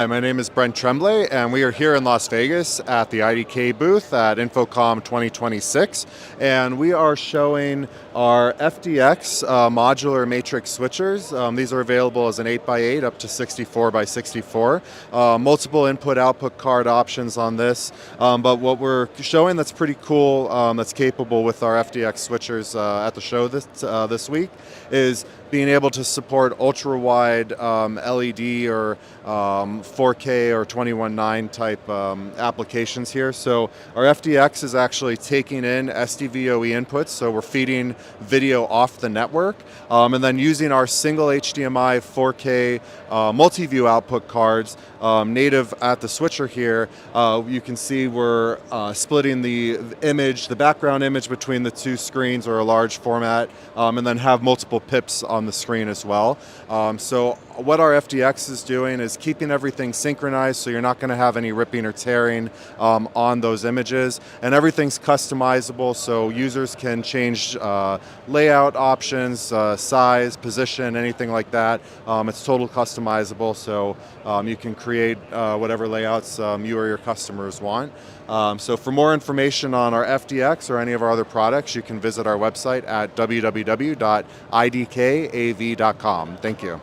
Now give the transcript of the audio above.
Hi, my name is Brent Tremblay, and we are here in Las Vegas at the IDK booth at InfoComm 2026, and we are showing our FDX modular matrix switchers. These are available as an 8x8 up to 64x64. Multiple input-output card options on this, but what we're showing that's pretty cool, that's capable with our FDX switchers at the show this week, is being able to support ultra-wide LED or 4K or 21.9 type applications here. So our FDX is actually taking in SDVoE inputs, so we're feeding video off the network, and then using our single HDMI 4K multi-view output cards native at the switcher here. You can see we're splitting the image, the background image between the two screens or a large format, and then have multiple pips on the screen as well. So what our FDX is doing is keeping everything synchronized, so you're not going to have any ripping or tearing on those images, and everything's customizable, so users can change layout options, size, position, anything like that. It's total customizable, so you can create whatever layouts you or your customers want. So for more information on our FDX or any of our other products, you can visit our website at www.idkav.com. Thank you.